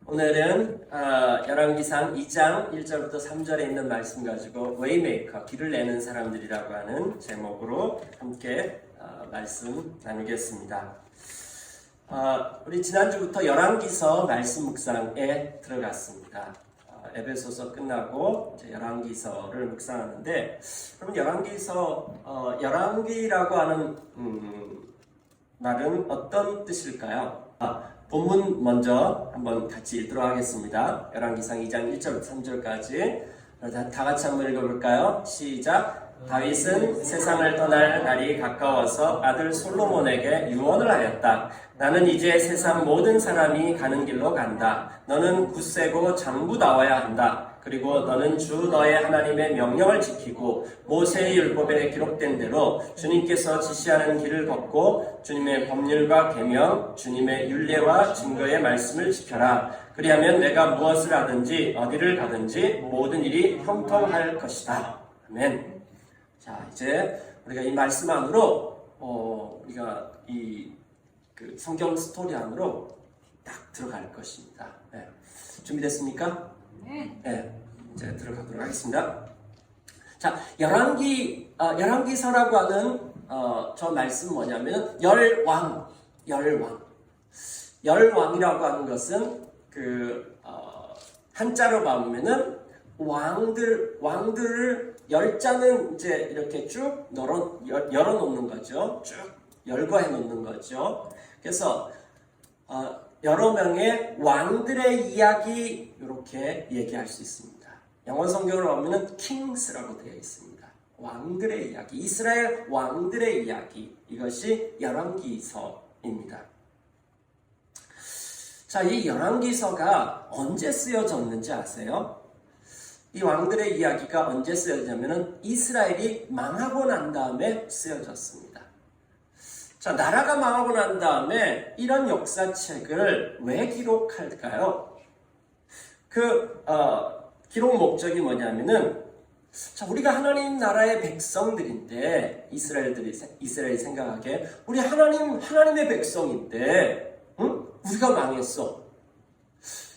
오늘은 열왕기상 2장 1절부터 3절에 있는 말씀 가지고 웨이메이커, 길을 내는 사람들이라고 하는 제목으로 함께 말씀 나누겠습니다. 우리 지난주부터 열왕기서 말씀 묵상에 들어갔습니다. 에베소서 끝나고 이제 열왕기서를 묵상하는데, 그럼 열왕기라고 하는 말은 어떤 뜻일까요? 본문 먼저 한번 같이 읽도록 하겠습니다. 열왕기상 2장 1절부터 3절까지 다 같이 한번 읽어볼까요? 시작! 다윗은 세상을 떠날 날이 가까워서 아들 솔로몬에게 유언을 하였다. 나는 이제 세상 모든 사람이 가는 길로 간다. 너는 굳세고 장부다워야 한다. 그리고 너는 주 너의 하나님의 명령을 지키고 모세의 율법에 기록된 대로 주님께서 지시하는 길을 걷고 주님의 법률과 계명, 주님의 율례와 증거의 말씀을 지켜라. 그리하면 내가 무엇을 하든지 어디를 가든지 모든 일이 형통할 것이다. 아멘. 자, 이제 우리가 이 말씀 안으로 우리가 그 성경 스토리 안으로 딱 들어갈 것입니다. 네. 준비됐습니까? 네. 이제 들어가도록 하겠습니다. 자, 열왕기서라고 하는 저 말씀 뭐냐면 열왕이라고 하는 것은 한자로 보면은 왕들을 열자는 이제 이렇게 쭉 열어놓는 거죠. 쭉 열거해 놓는 거죠. 그래서 여러 명의 왕들의 이야기 이렇게 얘기할 수 있습니다. 영어 성경을 보면은 kings라고 되어 있습니다. 왕들의 이야기, 이스라엘 왕들의 이야기, 이것이 열왕기서입니다. 자, 이 열왕기서가 언제 쓰여졌는지 아세요? 이 왕들의 이야기가 언제 쓰여졌냐면은 이스라엘이 망하고 난 다음에 쓰여졌습니다. 자, 나라가 망하고 난 다음에 이런 역사책을 왜 기록할까요? 기록 목적이 뭐냐면은, 자, 우리가 하나님 나라의 백성들인데, 이스라엘이 생각하기에, 우리 하나님의 백성인데, 우리가 망했어.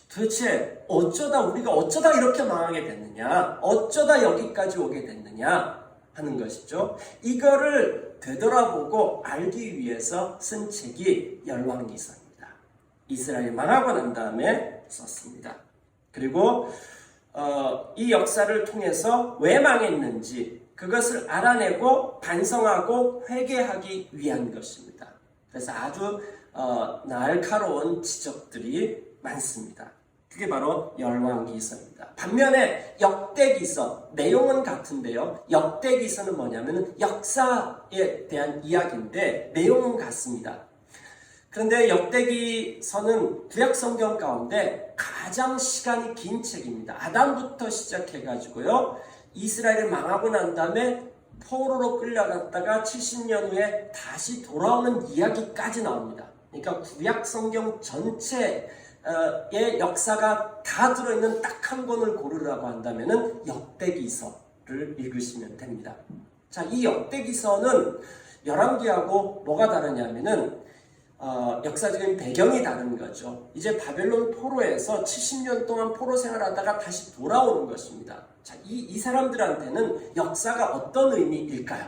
도대체 우리가 어쩌다 이렇게 망하게 됐느냐? 어쩌다 여기까지 오게 됐느냐? 하는 것이죠. 이거를 되돌아보고 알기 위해서 쓴 책이 열왕기서입니다. 이스라엘이 망하고 난 다음에 썼습니다. 그리고 이 역사를 통해서 왜 망했는지 그것을 알아내고 반성하고 회개하기 위한 것입니다. 그래서 아주 날카로운 지적들이 많습니다. 그게 바로 열왕기서입니다. 반면에 역대기서, 내용은 같은데요. 역대기서는 뭐냐면 역사에 대한 이야기인데 내용은 같습니다. 그런데 역대기서는 구약성경 가운데 가장 시간이 긴 책입니다. 아담부터 시작해가지고요. 이스라엘이 망하고 난 다음에 포로로 끌려갔다가 70년 후에 다시 돌아오는 이야기까지 나옵니다. 그러니까 구약성경 전체의 역사가 다 들어있는 딱 한 권을 고르라고 한다면 역대기서를 읽으시면 됩니다. 자, 이 역대기서는 열왕기하고 뭐가 다르냐면은 역사적인 배경이 다른 거죠. 이제 바벨론 포로에서 70년 동안 포로 생활하다가 다시 돌아오는 것입니다. 자, 이 사람들한테는 역사가 어떤 의미일까요?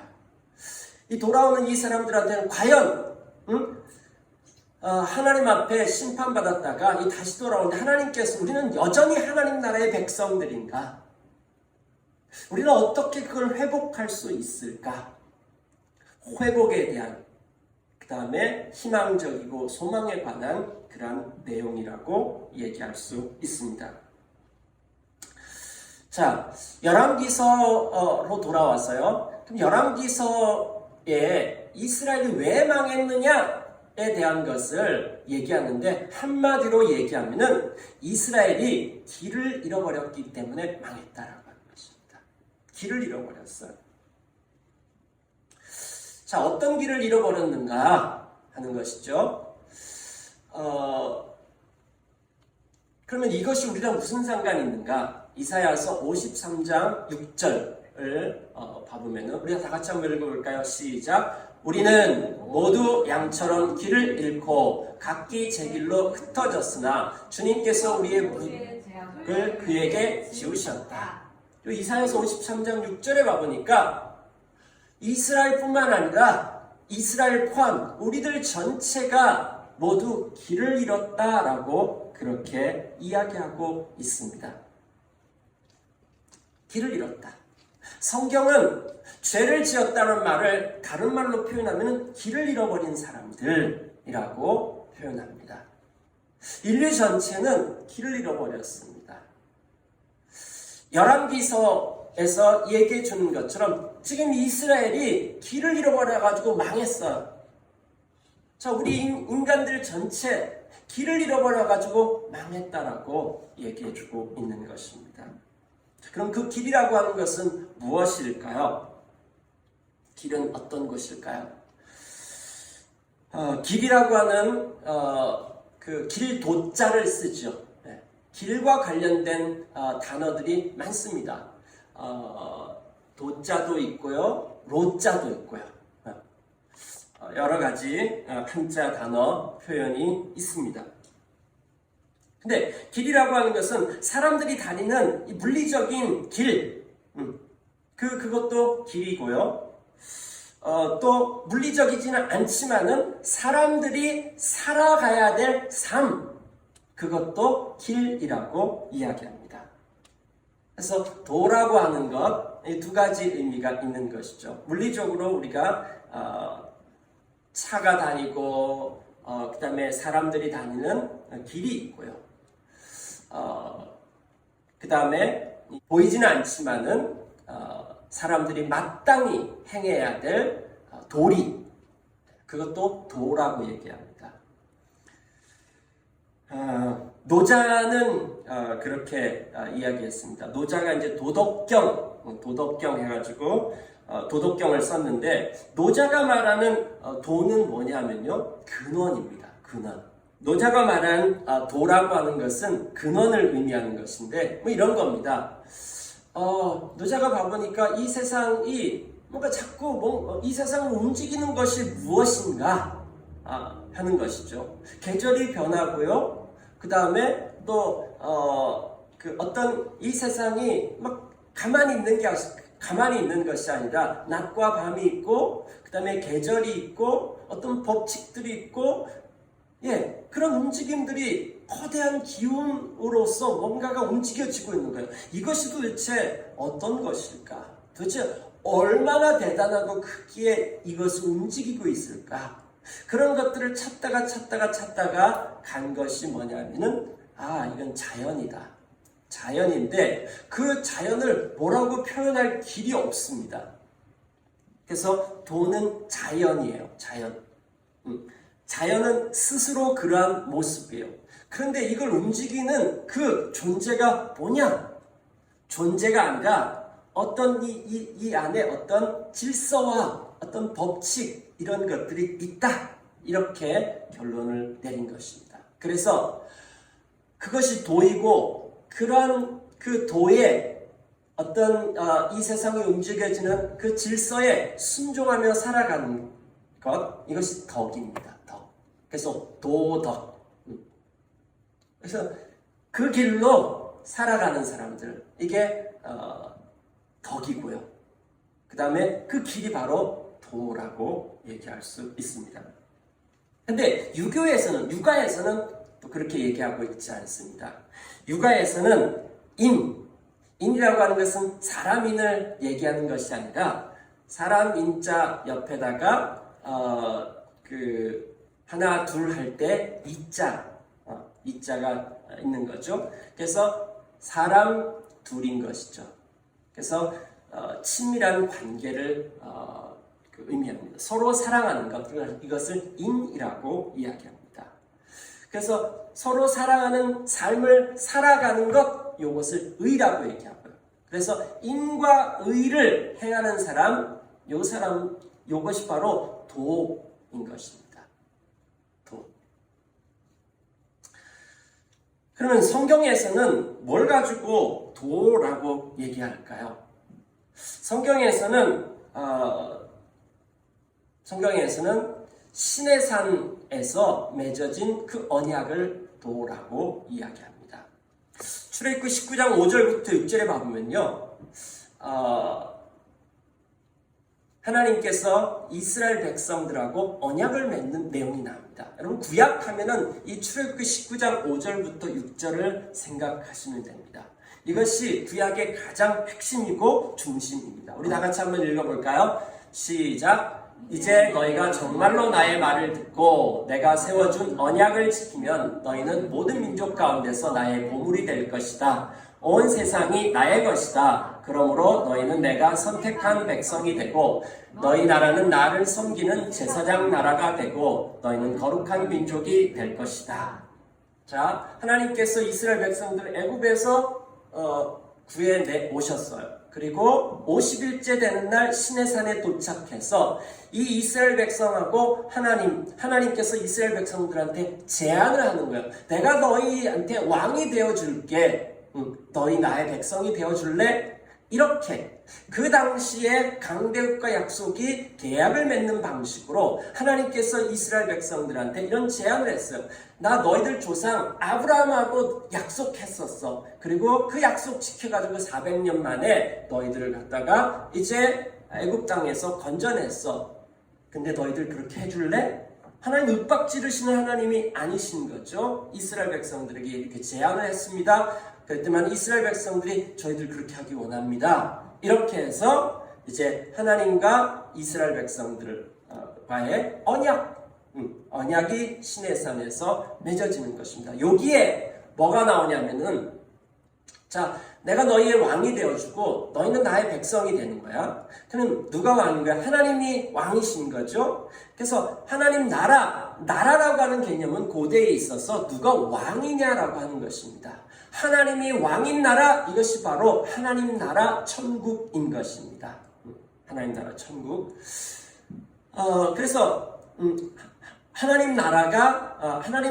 이 돌아오는 이 사람들한테는 과연 하나님 앞에 심판받았다가 다시 돌아오는데 하나님께서 우리는 여전히 하나님 나라의 백성들인가? 우리는 어떻게 그걸 회복할 수 있을까? 회복에 대한, 그 다음에 희망적이고 소망에 관한 그런 내용이라고 얘기할 수 있습니다. 자, 열왕기서로 돌아왔어요. 그럼 열왕기서에 이스라엘이 왜 망했느냐에 대한 것을 얘기하는데, 한마디로 얘기하면은 이스라엘이 길을 잃어버렸기 때문에 망했다라고 하는 것입니다. 길을 잃어버렸어요. 자, 어떤 길을 잃어버렸는가 하는 것이죠. 그러면 이것이 우리랑 무슨 상관이 있는가? 이사야서 53장 6절을 봐보면은 우리가 다 같이 한번 읽어볼까요? 시작! 우리는 모두 양처럼 길을 잃고 각기 제 길로 흩어졌으나 주님께서 우리의 묵을 그에게 지우셨다. 이사야서 53장 6절에 봐보니까 이스라엘뿐만 아니라 이스라엘 포함 우리들 전체가 모두 길을 잃었다라고 그렇게 이야기하고 있습니다. 길을 잃었다. 성경은 죄를 지었다는 말을 다른 말로 표현하면 길을 잃어버린 사람들이라고 표현합니다. 인류 전체는 길을 잃어버렸습니다. 열왕기서에서 얘기해 주는 것처럼 지금 이스라엘이 길을 잃어버려가지고 망했어요. 자, 우리 인간들 전체 길을 잃어버려가지고 망했다라고 얘기해 주고 있는 것입니다. 그럼 그 길이라고 하는 것은 무엇일까요? 길은 어떤 것일까요? 길이라고 하는 그 길도자를 쓰죠. 네. 길과 관련된 단어들이 많습니다. 도자도 있고요, 로자도 있고요. 여러 가지 한자 단어 표현이 있습니다. 근데 길이라고 하는 것은 사람들이 다니는 이 물리적인 길, 그것도 길이고요. 또 물리적이지는 않지만은 사람들이 살아가야 될 삶, 그것도 길이라고 이야기합니다. 그래서 도라고 하는 것, 이 두 가지 의미가 있는 것이죠. 물리적으로 우리가 차가 다니고 그 다음에 사람들이 다니는 길이 있고요. 그 다음에 보이지는 않지만은 사람들이 마땅히 행해야 될 도리, 그것도 도라고 얘기합니다. 노자는 그렇게 이야기했습니다. 노자가 이제 도덕경 해가지고 도덕경을 썼는데, 노자가 말하는 도는 뭐냐면요, 근원입니다. 근원. 노자가 말한 도라고 하는 것은 근원을 의미하는 것인데, 뭐 이런 겁니다. 노자가 봐보니까 이 세상이 뭔가 자꾸 이 세상을 움직이는 것이 무엇인가 하는 것이죠. 계절이 변하고요. 그 다음에 또 어떤 이 세상이 막 가만히 있는 것이 아니라 낮과 밤이 있고, 그 다음에 계절이 있고, 어떤 법칙들이 있고, 그런 움직임들이 거대한 기운으로서 뭔가가 움직여지고 있는 거예요. 이것이 도대체 어떤 것일까? 도대체 얼마나 대단하고 크기에 이것을 움직이고 있을까? 그런 것들을 찾다가 간 것이 뭐냐면은, 이건 자연이다. 자연인데 그 자연을 뭐라고 표현할 길이 없습니다. 그래서 도는 자연이에요. 자연은 스스로 그러한 모습이에요. 그런데 이걸 움직이는 그 존재가 뭐냐? 존재가 아니라 어떤 이 안에 어떤 질서와 어떤 법칙, 이런 것들이 있다. 이렇게 결론을 내린 것입니다. 그래서 그것이 도이고, 그런 그 도에 어떤 이 세상이 움직여지는 그 질서에 순종하며 살아가는 것, 이것이 덕입니다. 덕. 그래서 도덕. 그래서 그 길로 살아가는 사람들, 이게 덕이고요. 그 다음에 그 길이 바로 도라고 얘기할 수 있습니다. 근데 육아에서는 또 그렇게 얘기하고 있지 않습니다. 육아에서는 인이라고 하는 것은 사람인을 얘기하는 것이 아니라, 사람 인자 옆에다가 하나 둘 할 때 이자가 있는 거죠. 그래서 사람 둘인 것이죠. 그래서 친밀한 관계를 의미합니다. 서로 사랑하는 것, 이것을 인이라고 이야기합니다. 그래서 서로 사랑하는 삶을 살아가는 것, 이것을 의라고 얘기하고요. 그래서 인과 의를 행하는 사람, 이것이 바로 도인 것입니다. 도. 그러면 성경에서는 뭘 가지고 도라고 얘기할까요? 성경에서는 성경에서는 시내산에서 맺어진 그 언약을 도라고 이야기합니다. 출애굽기 19장 5절부터 6절에 보면요, 하나님께서 이스라엘 백성들하고 언약을 맺는 내용이 나옵니다. 여러분, 구약하면은 이 출애굽기 19장 5절부터 6절을 생각하시면 됩니다. 이것이 구약의 가장 핵심이고 중심입니다. 우리 다 같이 한번 읽어볼까요? 시작. 이제 너희가 정말로 나의 말을 듣고 내가 세워준 언약을 지키면 너희는 모든 민족 가운데서 나의 보물이 될 것이다. 온 세상이 나의 것이다. 그러므로 너희는 내가 선택한 백성이 되고 너희 나라는 나를 섬기는 제사장 나라가 되고 너희는 거룩한 민족이 될 것이다. 자, 하나님께서 이스라엘 백성들을 애굽에서 구해 오셨어요. 그리고 50일째 되는 날 시내산에 도착해서 이 이스라엘 백성하고 하나님께서 이스라엘 백성들한테 제안을 하는 거예요. 내가 너희한테 왕이 되어줄게. 너희 나의 백성이 되어줄래? 이렇게 그 당시에 강대국과 약속이 계약을 맺는 방식으로 하나님께서 이스라엘 백성들한테 이런 제안을 했어요. 나 너희들 조상 아브라함하고 약속했었어. 그리고 그 약속 지켜가지고 400년 만에 너희들을 갖다가 이제 애굽 땅에서 건져냈어. 근데 너희들 그렇게 해줄래? 하나님 윽박 지르시는 하나님이 아니신 거죠. 이스라엘 백성들에게 이렇게 제안을 했습니다. 그랬더니 이스라엘 백성들이 저희들 그렇게 하기 원합니다. 이렇게 해서 이제 하나님과 이스라엘 백성들과의 언약이 시내산에서 맺어지는 것입니다. 여기에 뭐가 나오냐면은, 자, 내가 너희의 왕이 되어주고 너희는 나의 백성이 되는 거야. 그럼 누가 왕인 거야? 하나님이 왕이신 거죠. 그래서 하나님 나라라고 하는 개념은 고대에 있어서 누가 왕이냐라고 하는 것입니다. 하나님이 왕인 나라, 이것이 바로 하나님 나라 천국인 것입니다. 하나님 나라 천국. 그래서 하나님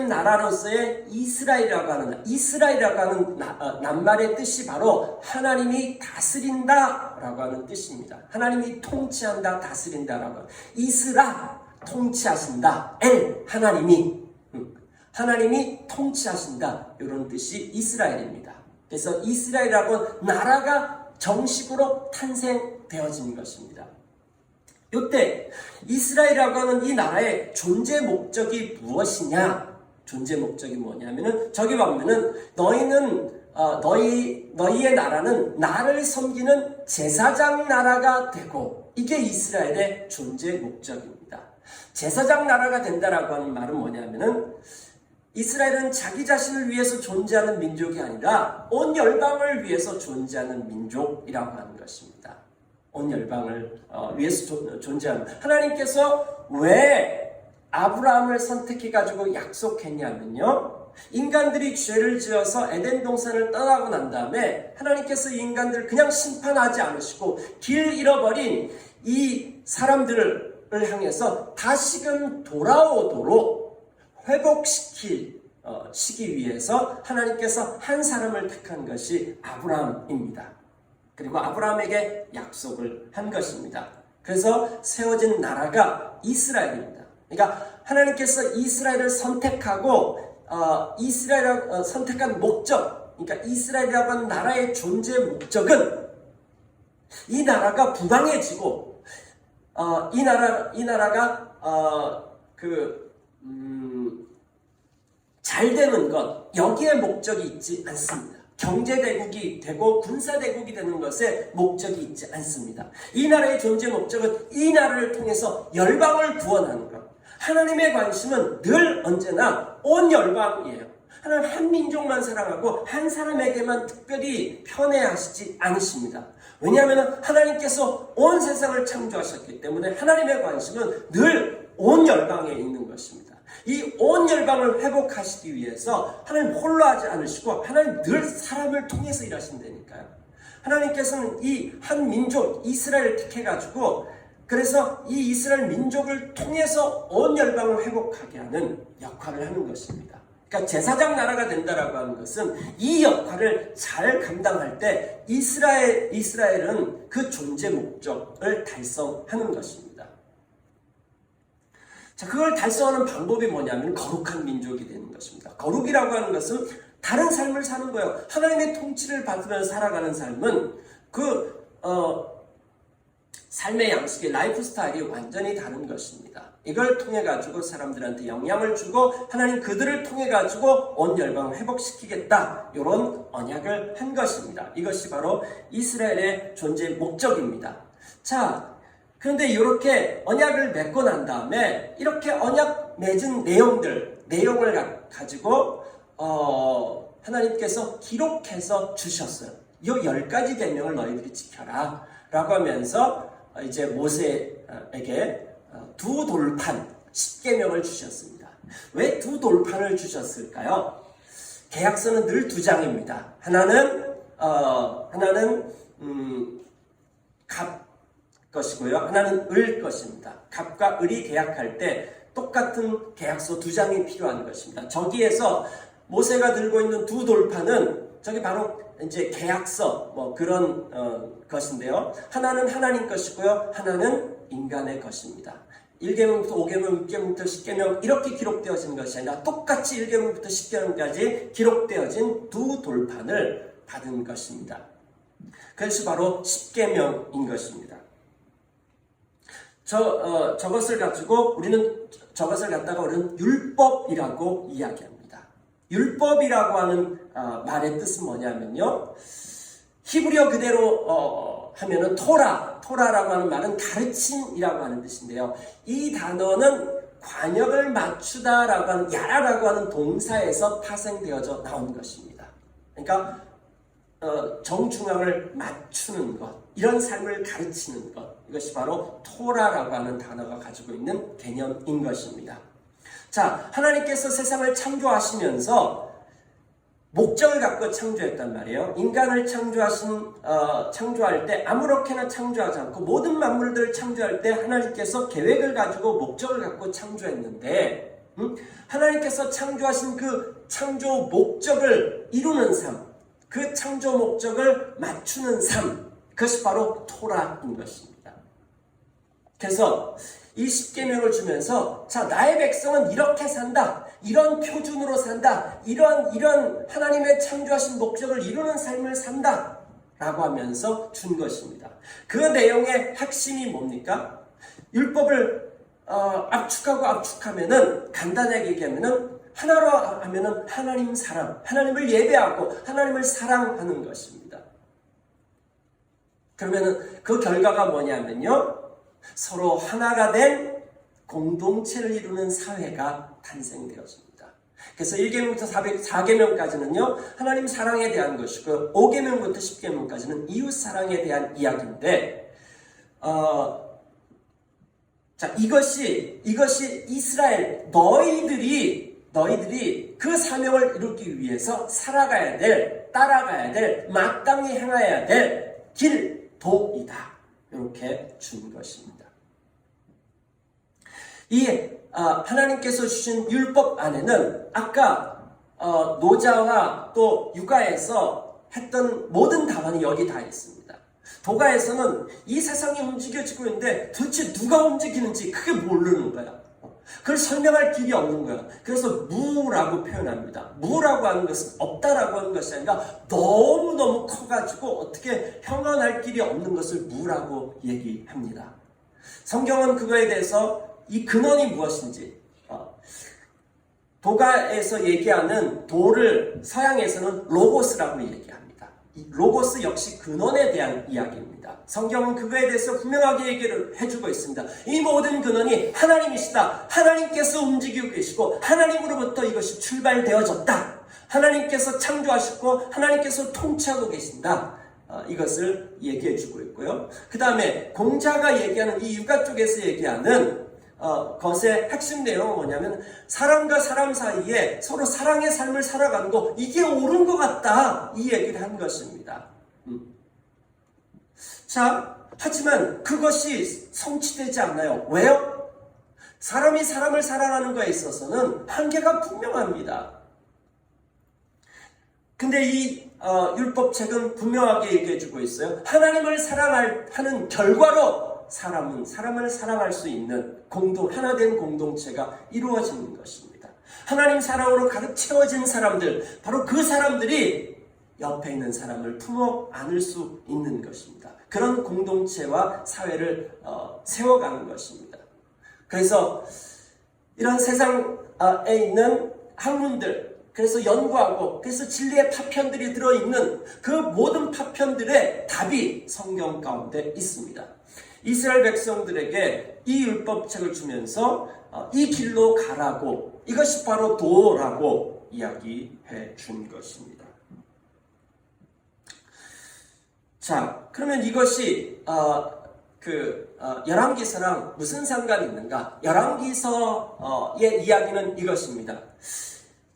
나라로서의 이스라엘이라고 하는 낱말의 뜻이 바로 하나님이 다스린다라고 하는 뜻입니다. 하나님이 통치한다, 다스린다라고 하는 이스라, 통치하신다. 하나님이 통치하신다. 이런 뜻이 이스라엘입니다. 그래서 이스라엘이라고 나라가 정식으로 탄생되어진 것입니다. 이때 이스라엘이라고 하는 이 나라의 존재 목적이 무엇이냐? 존재 목적이 뭐냐면은 저기 보면은 너희의 나라는 나를 섬기는 제사장 나라가 되고, 이게 이스라엘의 존재 목적입니다. 제사장 나라가 된다라고 하는 말은 뭐냐면은 이스라엘은 자기 자신을 위해서 존재하는 민족이 아니라 온 열방을 위해서 존재하는 민족이라고 하는 것입니다. 온 열방을 위해서 존재하는, 하나님께서 왜 아브라함을 선택해가지고 약속했냐면요, 인간들이 죄를 지어서 에덴 동산을 떠나고 난 다음에 하나님께서 이 인간들을 그냥 심판하지 않으시고 길 잃어버린 이 사람들을 향해서 다시금 돌아오도록 회복시키기 위해서 하나님께서 한 사람을 택한 것이 아브라함입니다. 그리고 아브라함에게 약속을 한 것입니다. 그래서 세워진 나라가 이스라엘입니다. 그러니까 하나님께서 이스라엘을 선택하고 이스라엘을 선택한 목적, 그러니까 이스라엘이라고 하는 나라의 존재 목적은 이 나라가 부강해지고 이 나라가 잘 되는 것, 여기에 목적이 있지 않습니다. 경제대국이 되고 군사대국이 되는 것에 목적이 있지 않습니다. 이 나라의 존재 목적은 이 나라를 통해서 열방을 구원하는 것. 하나님의 관심은 늘 언제나 온 열방이에요. 하나님 한 민족만 사랑하고 한 사람에게만 특별히 편애하시지 않으십니다. 왜냐하면 하나님께서 온 세상을 창조하셨기 때문에 하나님의 관심은 늘 온 열방에 있는 것입니다. 이 온 열방을 회복하시기 위해서 하나님 홀로 하지 않으시고 하나님 늘 사람을 통해서 일하신다니까요. 하나님께서는 이 한 민족 이스라엘을 택해가지고, 그래서 이 이스라엘 민족을 통해서 온 열방을 회복하게 하는 역할을 하는 것입니다. 그러니까 제사장 나라가 된다라고 하는 것은 이 역할을 잘 감당할 때 이스라엘은 그 존재 목적을 달성하는 것입니다. 자, 그걸 달성하는 방법이 뭐냐면 거룩한 민족이 되는 것입니다. 거룩이라고 하는 것은 다른 삶을 사는 거예요. 하나님의 통치를 받으면서 살아가는 삶은 삶의 양식의 라이프 스타일이 완전히 다른 것입니다. 이걸 통해 가지고 사람들한테 영향을 주고 하나님 그들을 통해 가지고 온 열방을 회복시키겠다, 이런 언약을 한 것입니다. 이것이 바로 이스라엘의 존재 목적입니다. 자, 그런데 이렇게 언약을 맺고 난 다음에 이렇게 언약 맺은 내용을 가지고 하나님께서 기록해서 주셨어요. 이 10가지 계명을 너희들이 지켜라 라고 하면서 이제 모세에게 두 돌판 10계명을 주셨습니다. 왜 두 돌판을 주셨을까요? 계약서는 늘 두 장입니다. 하나는 갑 것이고요, 하나는 을 것입니다. 갑과 을이 계약할 때 똑같은 계약서 두 장이 필요한 것입니다. 저기에서 모세가 들고 있는 두 돌판은 저기 바로 이제 계약서 그런 것인데요. 하나는 하나님 것이고요, 하나는 인간의 것입니다. 1계명부터 5계명, 6계명부터 10계명 이렇게 기록되어진 것이 아니라 똑같이 1계명부터 10계명까지 기록되어진 두 돌판을 받은 것입니다. 그것이 바로 10계명인 것입니다. 저것을 갖다가 우리는 율법이라고 이야기합니다. 율법이라고 하는 말의 뜻은 뭐냐면요, 히브리어 그대로 하면은 토라라고 하는 말은 가르침이라고 하는 뜻인데요. 이 단어는 관역을 맞추다라고 하는 야라라고 하는 동사에서 파생되어져 나온 것입니다. 그러니까 정중앙을 맞추는 것, 이런 삶을 가르치는 것, 이것이 바로 토라라고 하는 단어가 가지고 있는 개념인 것입니다. 자, 하나님께서 세상을 창조하시면서 목적을 갖고 창조했단 말이에요. 인간을 창조할 때 아무렇게나 창조하지 않고 모든 만물들을 창조할 때 하나님께서 계획을 가지고 목적을 갖고 창조했는데, 하나님께서 창조하신 그 창조 목적을 이루는 삶, 그 창조 목적을 맞추는 삶, 그것이 바로 토라인 것입니다. 그래서 이 10계명을 주면서, 자, 나의 백성은 이렇게 산다, 이런 표준으로 산다, 이런 하나님의 창조하신 목적을 이루는 삶을 산다 라고 하면서 준 것입니다. 그 내용의 핵심이 뭡니까? 율법을 압축하면은, 간단하게 얘기하면은, 하나로 하면은 하나님 사랑, 하나님을 예배하고 하나님을 사랑하는 것입니다. 그러면은 그 결과가 뭐냐면요, 서로 하나가 된 공동체를 이루는 사회가 탄생되었습니다. 그래서 1계명부터 4계명까지는요, 하나님 사랑에 대한 것이고, 5계명부터 10계명까지는 이웃 사랑에 대한 이야기인데, 자, 이것이 이스라엘, 너희들이 그 사명을 이루기 위해서 살아가야 될, 따라가야 될, 마땅히 행해야 될 길도이다, 이렇게 준 것입니다. 이 하나님께서 주신 율법 안에는 아까 노자와 또 육아에서 했던 모든 답안이 여기 다 있습니다. 도가에서는 이 세상이 움직여지고 있는데 도대체 누가 움직이는지 그게 모르는 거야. 그걸 설명할 길이 없는 거야. 그래서 무라고 표현합니다. 무라고 하는 것은 없다라고 하는 것이 아니라 너무너무 커가지고 어떻게 형언할 길이 없는 것을 무라고 얘기합니다. 성경은 그거에 대해서 이 근원이 무엇인지, 도가에서 얘기하는 도를 서양에서는 로고스라고 얘기합니다. 이 로고스 역시 근원에 대한 이야기입니다. 성경은 그거에 대해서 분명하게 얘기를 해주고 있습니다. 이 모든 근원이 하나님이시다. 하나님께서 움직이고 계시고 하나님으로부터 이것이 출발되어졌다. 하나님께서 창조하셨고 하나님께서 통치하고 계신다. 이것을 얘기해주고 있고요. 그 다음에 공자가 얘기하는 이 육아 쪽에서 얘기하는 것의 핵심 내용은 뭐냐면, 사람과 사람 사이에 서로 사랑의 삶을 살아가는 거, 이게 옳은 것 같다, 이 얘기를 한 것입니다. 자, 하지만 그것이 성취되지 않나요? 왜요? 사람이 사람을 사랑하는 것에 있어서는 한계가 분명합니다. 근데 이 율법책은 분명하게 얘기해주고 있어요. 하나님을 사랑하는 결과로 사람은 사람을 사랑할 수 있는 하나된 공동체가 이루어지는 것입니다. 하나님 사랑으로 가득 채워진 사람들, 바로 그 사람들이 옆에 있는 사람을 품어 안을 수 있는 것입니다. 그런 공동체와 사회를 세워가는 것입니다. 그래서 이런 세상에 있는 학문들, 그래서 연구하고 그래서 진리의 파편들이 들어있는 그 모든 파편들의 답이 성경 가운데 있습니다. 이스라엘 백성들에게 이 율법책을 주면서 이 길로 가라고, 이것이 바로 도라고 이야기해 준 것입니다. 자, 그러면 이것이 열왕기서랑 무슨 상관이 있는가? 열왕기서의 이야기는 이것입니다.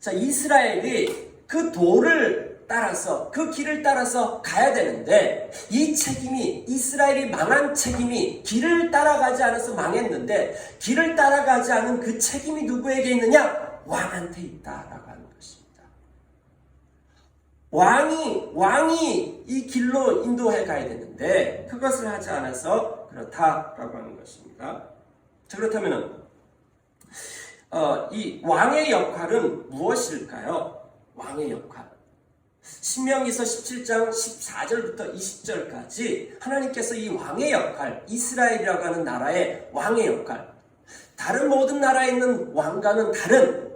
자, 이스라엘이 그 도를 따라서, 그 길을 따라서 가야 되는데, 이 책임이, 이스라엘이 망한 책임이 길을 따라가지 않아서 망했는데, 길을 따라가지 않은 그 책임이 누구에게 있느냐? 왕한테 있다라고 하는 것입니다. 왕이 이 길로 인도해 가야 되는데, 그것을 하지 않아서 그렇다라고 하는 것입니다. 자, 그렇다면은, 이 왕의 역할은 무엇일까요? 왕의 역할. 신명기서 17장 14절부터 20절까지 하나님께서 이 왕의 역할, 이스라엘이라고 하는 나라의 왕의 역할, 다른 모든 나라에 있는 왕과는 다른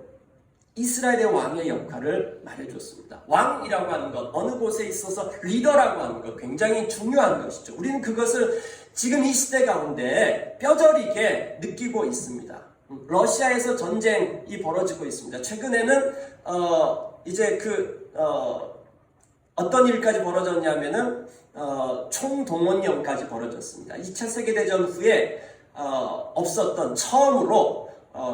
이스라엘의 왕의 역할을 말해줬습니다. 왕이라고 하는 것, 어느 곳에 있어서 리더라고 하는 것, 굉장히 중요한 것이죠. 우리는 그것을 지금 이 시대 가운데 뼈저리게 느끼고 있습니다. 러시아에서 전쟁이 벌어지고 있습니다. 최근에는 이제 어떤 일까지 벌어졌냐면은 총동원령까지 벌어졌습니다. 2차 세계대전 후에 없었던 처음으로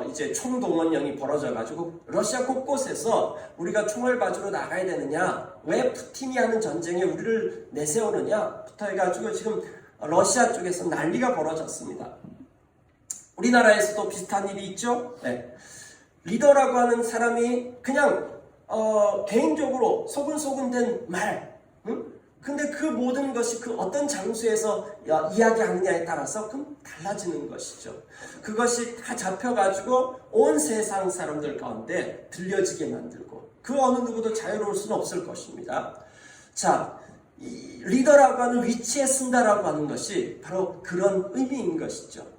이제 총동원령이 벌어져가지고 러시아 곳곳에서 우리가 총을 가지러 나가야 되느냐, 왜 푸틴이 하는 전쟁에 우리를 내세우느냐부터 해가지고 지금 러시아 쪽에서 난리가 벌어졌습니다. 우리나라에서도 비슷한 일이 있죠. 네. 리더라고 하는 사람이 그냥 개인적으로 소근소근 된 말, 근데 그 모든 것이 그 어떤 장소에서 이야기하느냐에 따라서 그럼 달라지는 것이죠. 그것이 다 잡혀가지고 온 세상 사람들 가운데 들려지게 만들고, 그 어느 누구도 자유로울 수는 없을 것입니다. 자, 이 리더라고 하는 위치에 쓴다라고 하는 것이 바로 그런 의미인 것이죠.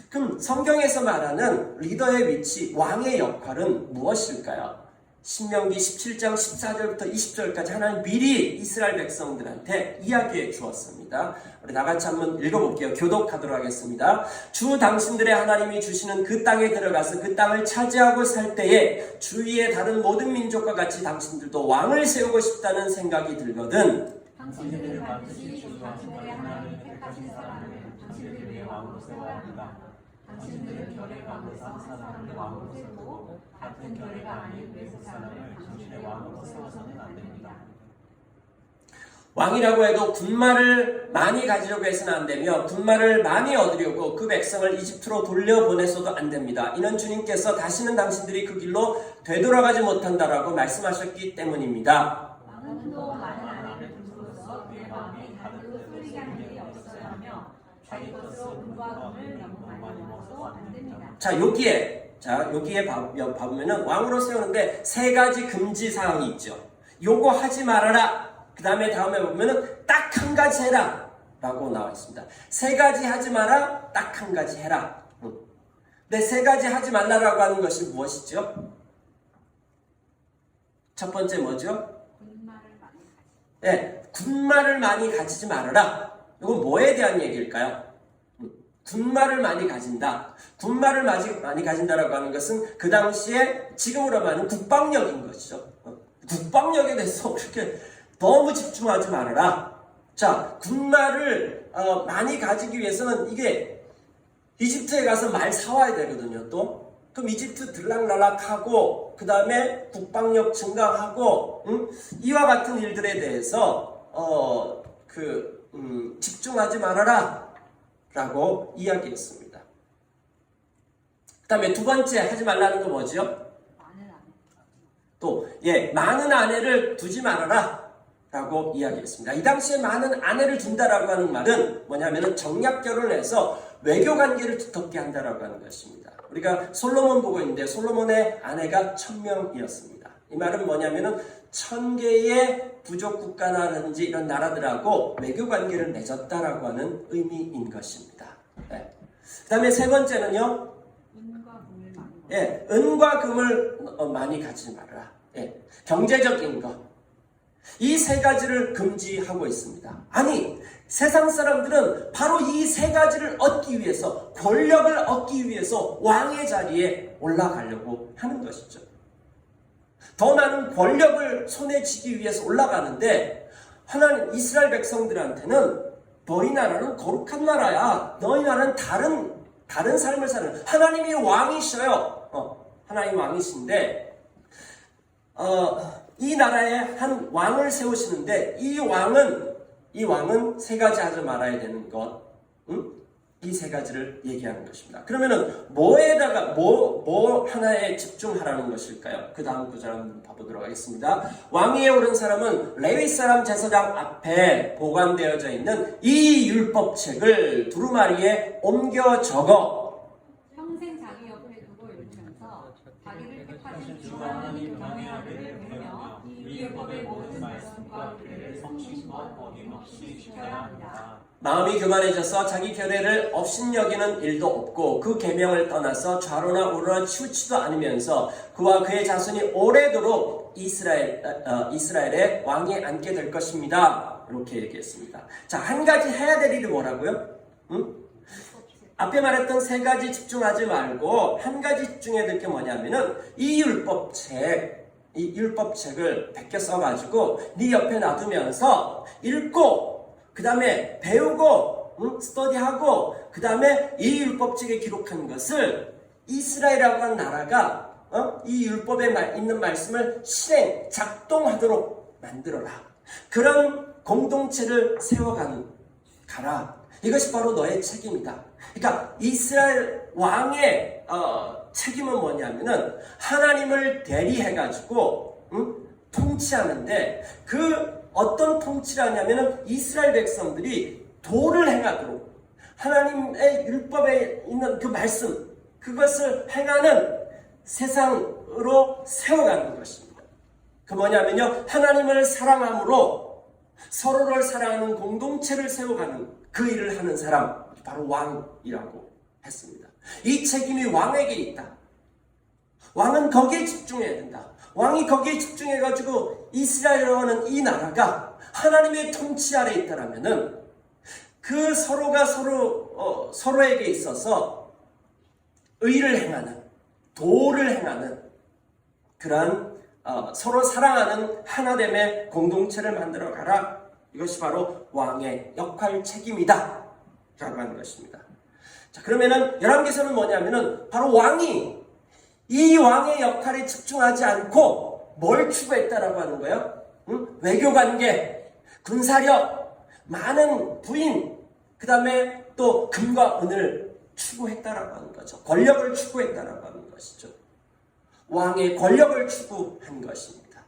그럼 성경에서 말하는 리더의 위치, 왕의 역할은 무엇일까요? 신명기 17장 14절부터 20절까지 하나님 미리 이스라엘 백성들한테 이야기해 주었습니다. 우리 나같이 한번 읽어볼게요. 교독하도록 하겠습니다. 주 당신들의 하나님이 주시는 그 땅에 들어가서 그 땅을 차지하고 살 때에 주위의 다른 모든 민족과 같이 당신들도 왕을 세우고 싶다는 생각이 들거든 당신들은 반드시 주 당신들의 하나님이 택하신 사람을 당신들 위해 왕으로 세워야 합니다. 당신들은 결례가 안 돼서 사람을 왕으로 세우고 같은 결례가 아닌 외국 사람을 당신의 왕으로 세워서는 안 됩니다. 왕이라고 해도 군마를 많이 가지려고 해서는 안 되며 군마를 많이 얻으려고 그 백성을 이집트로 돌려보내서도 안 됩니다. 이는 주님께서 다시는 당신들이 그 길로 되돌아가지 못한다라고 말씀하셨기 때문입니다. 왕은 또 많은 아내를 둠으로써 그의 마음이 가득 쏠리게 하는 일이 없어야 하며 자기 것으로 금과 금을 너무 많이 먹어서 안 됩니다. 자, 여기에 봐보면은 왕으로 세우는데 세 가지 금지 사항이 있죠. 요거 하지 말아라. 그 다음에 보면은 딱 한 가지 해라 라고 나와 있습니다. 세 가지 하지 마라, 딱 한 가지 해라. 근데 세 가지 하지 말라라고 하는 것이 무엇이죠? 첫 번째 뭐죠? 군마를 많이 가지지 말아라. 이건 뭐에 대한 얘기일까요? 군마를 많이 가진다. 군마를 많이 가진다라고 하는 것은 그 당시에 지금으로 말하는 국방력인 것이죠. 국방력에 대해서 그렇게 너무 집중하지 말아라. 자, 군마를 많이 가지기 위해서는 이게 이집트에 가서 말 사와야 되거든요. 또 그럼 이집트 들락날락하고 그 다음에 국방력 증강하고 이와 같은 일들에 대해서 집중하지 말아라 라고 이야기했습니다. 그 다음에 두 번째 하지 말라는 건 뭐죠? 많은 아내를 두지 말아라. 라고 이야기했습니다. 이 당시에 많은 아내를 둔다라고 하는 말은 뭐냐면은 정략 결혼을 해서 외교 관계를 두텁게 한다라고 하는 것입니다. 우리가 솔로몬 보고 있는데 솔로몬의 아내가 1000명이었습니다. 이 말은 뭐냐면은 1000개의 부족 국가라든지 이런 나라들하고 외교 관계를 맺었다라고 하는 의미인 것입니다. 네. 그 다음에 세 번째는요. 은과 금을 많이 가지지 말아라. 경제적인 것. 이 세 가지를 금지하고 있습니다. 아니, 세상 사람들은 바로 이 세 가지를 얻기 위해서, 권력을 얻기 위해서 왕의 자리에 올라가려고 하는 것이죠. 더 많은 권력을 손에 쥐기 위해서 올라가는데, 하나님 이스라엘 백성들한테는 너희 나라는 거룩한 나라야. 너희 나라는 다른 삶을 사는, 하나님이 왕이셔요. 하나님 왕이신데, 이 나라에 한 왕을 세우시는데 이 왕은 세 가지 하지 말아야 되는 것, 이 세 가지를 얘기하는 것입니다. 그러면은 뭐에다가 뭐 하나에 집중하라는 것일까요? 그 다음 구절 한번 봐보도록 하겠습니다. 왕위에 오른 사람은 레위 사람 제사장 앞에 보관되어져 있는 이 율법책을 두루마리에 옮겨 적어 평생 자기 옆에 두고 읽으면서 자기를 택하신 주 하나님 경외하기를 배우며 이 율법의 모든 말씀과 규례를 성심과 어김없이 지켜야 합니다. 마음이 교만해져서 자기 결례를 업신여기는 일도 없고 그 계명을 떠나서 좌로나 우로나 치우치도 않으면서 그와 그의 자손이 오래도록 이스라엘의 왕에 앉게 될 것입니다. 이렇게 얘기했습니다. 자, 한 가지 해야 될 일이 뭐라고요? 앞에 말했던 세 가지 집중하지 말고 한 가지 집중해야 될 게 뭐냐면은 이 율법책을 베껴 써가지고 네 옆에 놔두면서 읽고 그 다음에 배우고 스터디하고 그 다음에 이 율법책에 기록한 것을 이스라엘이라고 하는 나라가 이 율법에 있는 말씀을 실행, 작동하도록 만들어라. 그런 공동체를 가라. 이것이 바로 너의 책임이다. 그러니까 이스라엘 왕의 책임은 뭐냐면은 하나님을 대리해가지고 통치하는데 그 어떤 통치를 하냐면은 이스라엘 백성들이 도를 행하도록 하나님의 율법에 있는 그 말씀 그것을 행하는 세상으로 세워가는 것입니다. 그 뭐냐면요, 하나님을 사랑함으로 서로를 사랑하는 공동체를 세워가는 그 일을 하는 사람, 바로 왕이라고 했습니다. 이 책임이 왕에게 있다. 왕은 거기에 집중해야 된다. 왕이 거기에 집중해가지고 이스라엘이라는 이 나라가 하나님의 통치 아래 있다라면은 그 서로가 서로에게 있어서 의를 행하는, 도를 행하는 그러한 서로 사랑하는 하나됨의 공동체를 만들어 가라. 이것이 바로 왕의 역할 책임이다 라고 하는 것입니다. 자, 그러면은 열왕기서는 뭐냐면은 바로 이 왕의 역할에 집중하지 않고 뭘 추구했다라고 하는 거예요? 외교관계, 군사력, 많은 부인, 그 다음에 또 금과 은을 추구했다라고 하는 거죠. 권력을 추구했다라고 하는 것이죠. 왕의 권력을 추구한 것입니다.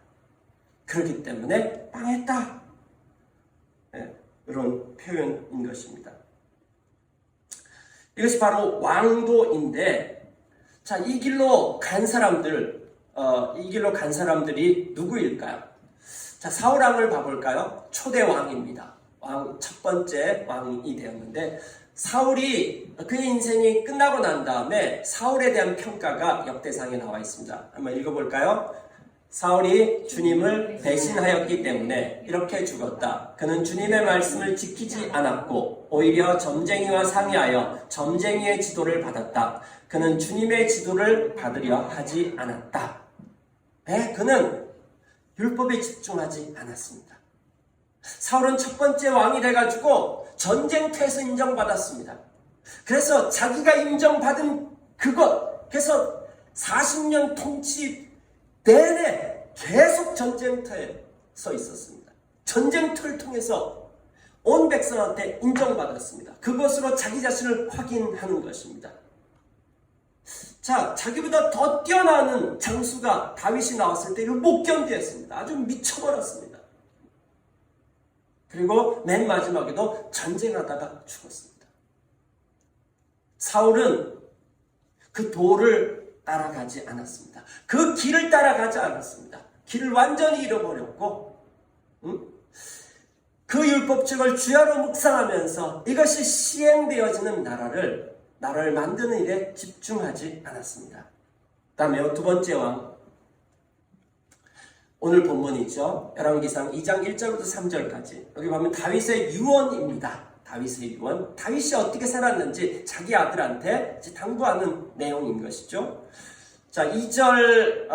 그렇기 때문에 망했다. 네, 이런 표현인 것입니다. 이것이 바로 왕도인데, 자, 이 길로 간 사람들이 누구일까요? 자, 사울왕을 봐볼까요? 초대 왕입니다. 첫 번째 왕이 되었는데, 사울이 그의 인생이 끝나고 난 다음에 사울에 대한 평가가 역대상에 나와 있습니다. 한번 읽어볼까요? 사울이 주님을 배신하였기 때문에 이렇게 죽었다. 그는 주님의 말씀을 지키지 않았고 오히려 점쟁이와 상의하여 점쟁이의 지도를 받았다. 그는 주님의 지도를 받으려 하지 않았다. 네, 그는 율법에 집중하지 않았습니다. 사울은 첫 번째 왕이 돼가지고 전쟁터에서 인정받았습니다. 그래서 자기가 인정받은 그것, 그래서 40년 통치 내내 계속 전쟁터에 서 있었습니다. 전쟁터를 통해서 온 백성한테 인정받았습니다. 그것으로 자기 자신을 확인하는 것입니다. 자, 자기보다 더 뛰어나는 장수가 다윗이 나왔을 때 이걸 못 견디었습니다. 아주 미쳐버렸습니다. 그리고 맨 마지막에도 전쟁하다가 죽었습니다. 사울은 그 도를 따라가지 않았습니다. 그 길을 따라가지 않았습니다. 길을 완전히 잃어버렸고 그 율법책을 주야로 묵상하면서 이것이 시행되어지는 나라를 만드는 일에 집중하지 않았습니다. 다음에 두 번째 왕, 오늘 본문이죠. 열왕기상 2장 1절부터 3절까지. 여기 보면 다윗의 유언입니다. 다윗의 유언. 다윗이 어떻게 살았는지 자기 아들한테 당부하는 내용인 것이죠. 자, 2절,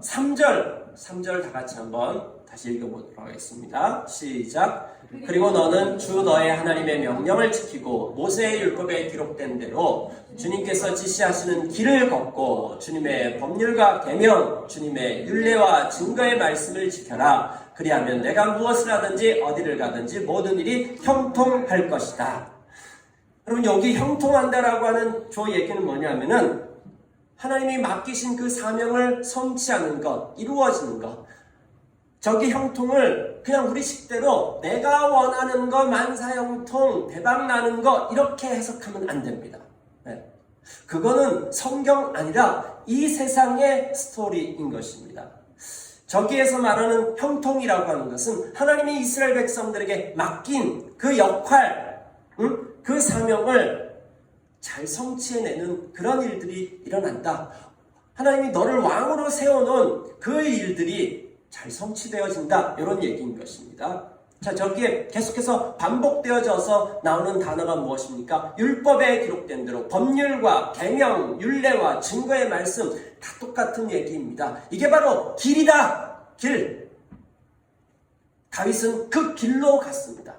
3절 다 같이 한번 다시 읽어보도록 하겠습니다. 시작. 그리고 너는 주 너의 하나님의 명령을 지키고 모세의 율법에 기록된 대로 주님께서 지시하시는 길을 걷고 주님의 법률과 계명, 주님의 율례와 증거의 말씀을 지켜라. 그리하면 내가 무엇을 하든지 어디를 가든지 모든 일이 형통할 것이다. 여러분, 여기 형통한다라고 하는 저 얘기는 뭐냐면은 하나님이 맡기신 그 사명을 성취하는 것, 이루어지는 것. 저기 형통을 그냥 우리 식대로 내가 원하는 거 만사형통, 대박나는 거 이렇게 해석하면 안 됩니다. 네. 그거는 성경 아니라 이 세상의 스토리인 것입니다. 저기에서 말하는 형통이라고 하는 것은 하나님이 이스라엘 백성들에게 맡긴 그 역할, 그 사명을 잘 성취해내는 그런 일들이 일어난다. 하나님이 너를 왕으로 세워놓은 그 일들이 잘 성취되어진다. 이런 얘기인 것입니다. 자, 저기에 계속해서 반복되어져서 나오는 단어가 무엇입니까? 율법에 기록된 대로 법률과 계명, 율례와 증거의 말씀 다 똑같은 얘기입니다. 이게 바로 길이다. 길. 다윗은 그 길로 갔습니다.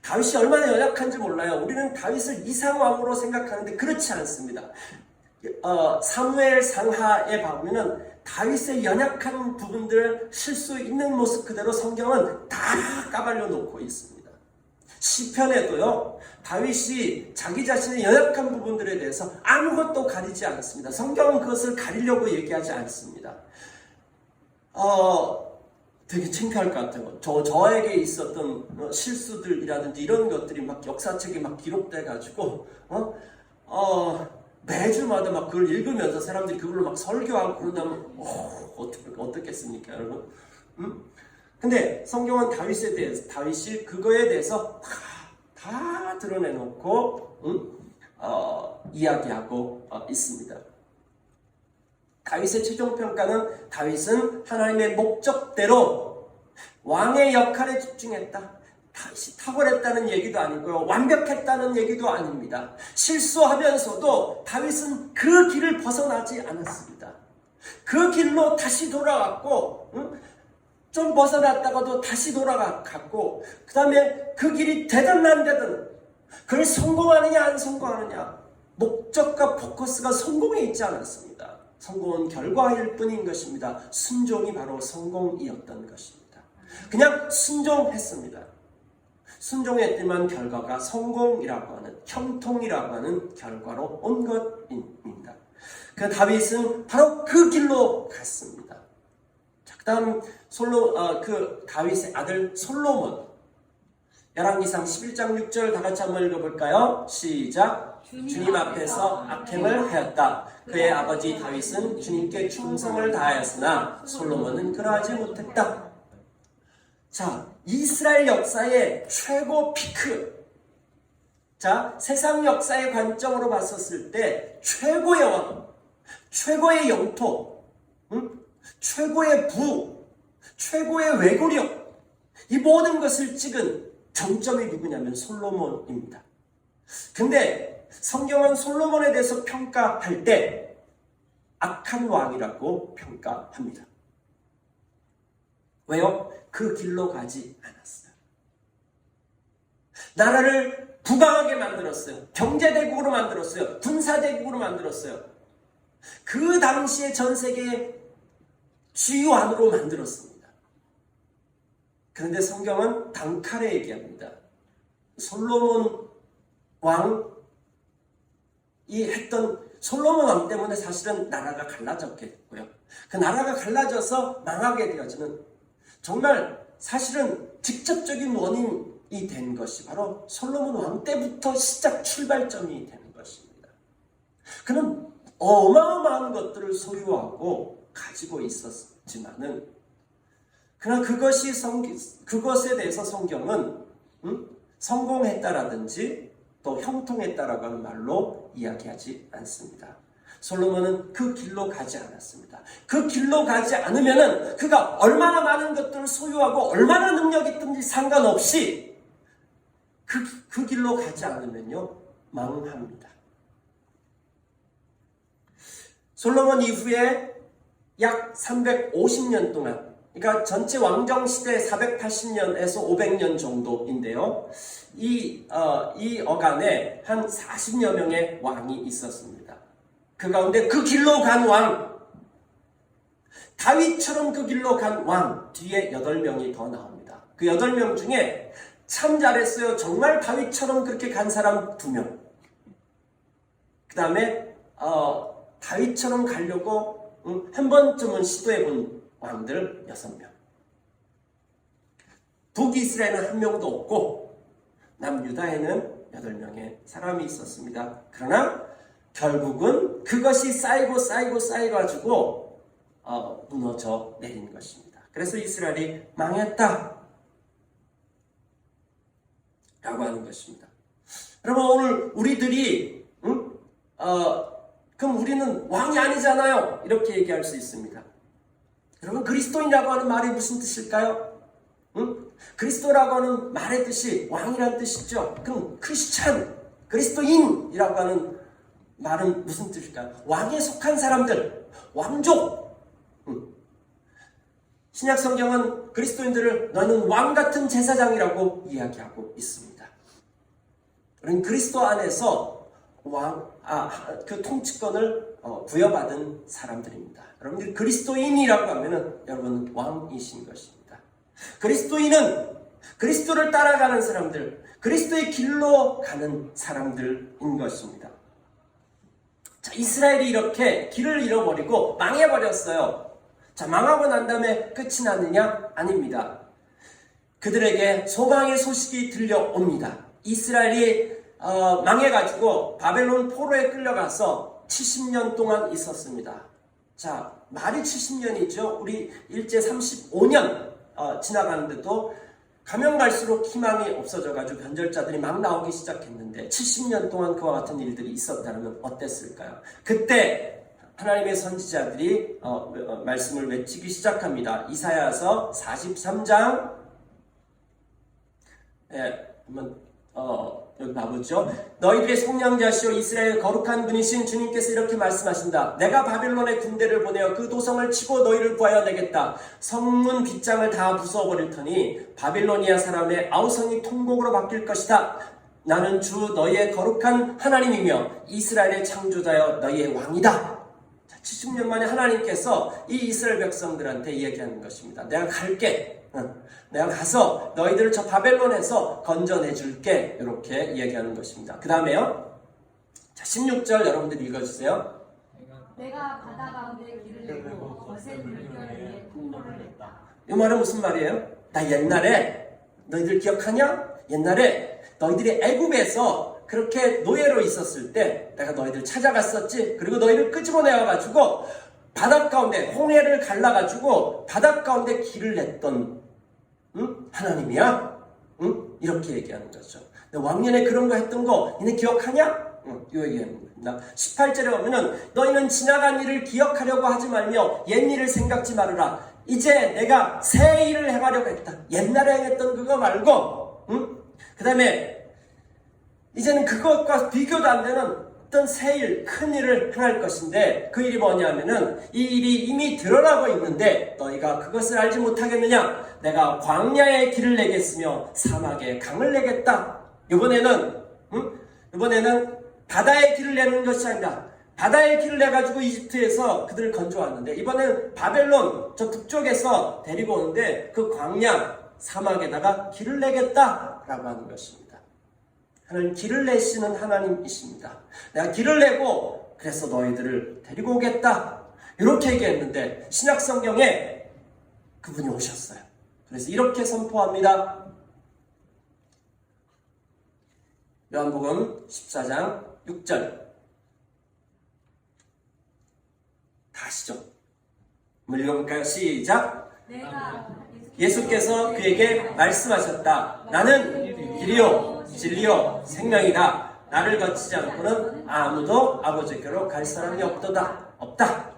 다윗이 얼마나 연약한지 몰라요. 우리는 다윗을 이상왕으로 생각하는데 그렇지 않습니다. 사무엘 상하에 보면은 다윗의 연약한 부분들, 실수 있는 모습 그대로 성경은 다 까발려 놓고 있습니다. 시편에도요, 다윗이 자기 자신의 연약한 부분들에 대해서 아무것도 가리지 않습니다. 성경은 그것을 가리려고 얘기하지 않습니다. 되게 창피할 것 같아요. 저에게 있었던 실수들이라든지 이런 것들이 막 역사책에 막 기록돼가지고, 매주마다 막 그걸 읽으면서 사람들이 그걸로 막 설교하고 그런다면 어떻겠습니까, 여러분? 근데 성경은 다윗이 그거에 대해서 다 드러내놓고 이야기하고 있습니다. 다윗의 최종 평가는 다윗은 하나님의 목적대로 왕의 역할에 집중했다. 다윗이 탁월했다는 얘기도 아니고요. 완벽했다는 얘기도 아닙니다. 실수하면서도 다윗은 그 길을 벗어나지 않았습니다. 그 길로 다시 돌아갔고, 좀 벗어났다가도 다시 돌아갔고, 그 다음에 그 길이 되든 안 되든, 그걸 성공하느냐 안 성공하느냐, 목적과 포커스가 성공에 있지 않았습니다. 성공은 결과일 뿐인 것입니다. 순종이 바로 성공이었던 것입니다. 그냥 순종했습니다. 순종했지만 결과가 성공이라고 하는, 형통이라고 하는 결과로 온 것입니다. 그 다윗은 바로 그 길로 갔습니다. 자, 그 다음 다윗의 아들 솔로몬. 열왕기상 11장 6절 다 같이 한번 읽어볼까요? 시작. 주님 앞에서 악행을 하였다. 그의 아버지 다윗은 주님께 충성을 다하였으나 솔로몬은 그러하지 못했다. 자, 이스라엘 역사의 최고 피크. 자, 세상 역사의 관점으로 봤었을 때 최고의 왕, 최고의 영토, 최고의 부, 최고의 외교력, 이 모든 것을 찍은 정점이 누구냐면 솔로몬입니다. 근데 성경은 솔로몬에 대해서 평가할 때 악한 왕이라고 평가합니다. 왜요? 그 길로 가지 않았어요. 나라를 부강하게 만들었어요. 경제대국으로 만들었어요. 군사대국으로 만들었어요. 그 당시에 전 세계의 주요왕으로 만들었습니다. 그런데 성경은 단칼에 얘기합니다. 솔로몬 왕이 했던 솔로몬 왕 때문에 사실은 나라가 갈라졌게 됐고요. 그 나라가 갈라져서 망하게 되어지는 정말 사실은 직접적인 원인이 된 것이 바로 솔로몬 왕 때부터 시작 출발점이 되는 것입니다. 그는 어마어마한 것들을 소유하고 가지고 있었지만은 그러나 그것에 대해서 성경은 성공했다라든지 또 형통했다라고 하는 말로 이야기하지 않습니다. 솔로몬은 그 길로 가지 않았습니다. 그 길로 가지 않으면은 그가 얼마나 많은 것들을 소유하고 얼마나 능력이 있든지 상관없이 그 길로 가지 않으면요 망합니다. 솔로몬 이후에 약 350년 동안, 그러니까 전체 왕정 시대 480년에서 500년 정도인데요. 이 어간에 한 40여 명의 왕이 있었습니다. 그 가운데 그 길로 간 왕, 다윗처럼 그 길로 간 왕 뒤에 8명이 더 나옵니다. 그 8명 중에 참 잘했어요. 정말 다윗처럼 그렇게 간 사람 2명. 그 다음에 다윗처럼 가려고 한 번쯤은 시도해본 왕들 6명. 북이스라엘은 1명도 없고 남유다에는 8명의 사람이 있었습니다. 그러나 결국은 그것이 쌓여가지고 무너져 내린 것입니다. 그래서 이스라엘이 망했다 라고 하는 것입니다. 여러분, 오늘 우리들이 그럼 우리는 왕이 아니잖아요 이렇게 얘기할 수 있습니다. 여러분, 그리스도인이라고 하는 말이 무슨 뜻일까요? 그리스도라고 하는 말의 뜻이 왕이라는 뜻이죠. 그럼 크리스찬, 그리스도인이라고 하는 말은 무슨 뜻일까요? 왕에 속한 사람들, 왕족. 신약 성경은 그리스도인들을 너는 왕 같은 제사장이라고 이야기하고 있습니다. 우리는 그리스도 안에서 그 통치권을 부여받은 사람들입니다. 여러분들 그리스도인이라고 하면은 여러분은 왕이신 것입니다. 그리스도인은 그리스도를 따라가는 사람들, 그리스도의 길로 가는 사람들인 것입니다. 자, 이스라엘이 이렇게 길을 잃어버리고 망해버렸어요. 자, 망하고 난 다음에 끝이 났느냐? 아닙니다. 그들에게 소망의 소식이 들려옵니다. 이스라엘이 망해가지고 바벨론 포로에 끌려가서 70년 동안 있었습니다. 자, 말이 70년이죠. 우리 일제 35년 지나가는데도 가면 갈수록 희망이 없어져가지고 변절자들이 막 나오기 시작했는데 70년 동안 그와 같은 일들이 있었다면 어땠을까요? 그때 하나님의 선지자들이 말씀을 외치기 시작합니다. 이사야서 43장 한번 여기 봐보죠. 너희들의 속량자시오 이스라엘 거룩한 분이신 주님께서 이렇게 말씀하신다. 내가 바벨론의 군대를 보내어 그 도성을 치고 너희를 구하여 내겠다. 성문 빗장을 다 부숴버릴 터니 바빌로니아 사람의 아우성이 통곡으로 바뀔 것이다. 나는 주 너희의 거룩한 하나님이며 이스라엘의 창조자여 너희의 왕이다. 70년 만에 하나님께서 이 이스라엘 백성들한테 이야기하는 것입니다. 내가 갈게. 내가 가서 너희들을 저 바벨론에서 건져내줄게. 이렇게 이야기하는 것입니다. 그 다음에요. 자, 16절 여러분들 읽어주세요. 내가 바다 가운데 길을 내고 거센 물결에 풍로를 냈다. 이 말은 무슨 말이에요? 나 옛날에 너희들 기억하냐? 옛날에 너희들이 애굽에서 그렇게 노예로 있었을 때 내가 너희들 찾아갔었지. 그리고 너희를 끄집어내어가지고 바닷가운데 홍해를 갈라가지고 바닷가운데 길을 냈던 하나님이야? 이렇게 얘기하는 거죠. 왕년에 그런 거 했던 거 니네 기억하냐? 이 얘기하는 겁니다. 18절에 보면은 너희는 지나간 일을 기억하려고 하지 말며 옛 일을 생각지 말으라. 이제 내가 새 일을 행하려고 했다. 옛날에 행했던 그거 말고 그 다음에 이제는 그것과 비교도 안 되는 어떤 새 일, 큰 일을 행할 것인데 그 일이 뭐냐면은 이 일이 이미 드러나고 있는데 너희가 그것을 알지 못하겠느냐? 내가 광야에 길을 내겠으며 사막에 강을 내겠다. 이번에는 바다에 길을 내는 것이 아니라 바다에 길을 내가지고 이집트에서 그들을 건져왔는데 이번에는 바벨론 저 북쪽에서 데리고 오는데 그 광야 사막에다가 길을 내겠다라고 하는 것입니다. 하나님 길을 내시는 하나님이십니다. 내가 길을 내고 그래서 너희들을 데리고 오겠다. 이렇게 얘기했는데 신약 성경에 그분이 오셨어요. 그래서 이렇게 선포합니다. 요한복음 14장 6절. 다시죠. 한번 읽어볼까요? 시작. 예수께서 그에게 말씀하셨다. 나는 길이요 진리요 생명이다. 나를 거치지 않고는 아무도 아버지께로 갈 사람이 없다.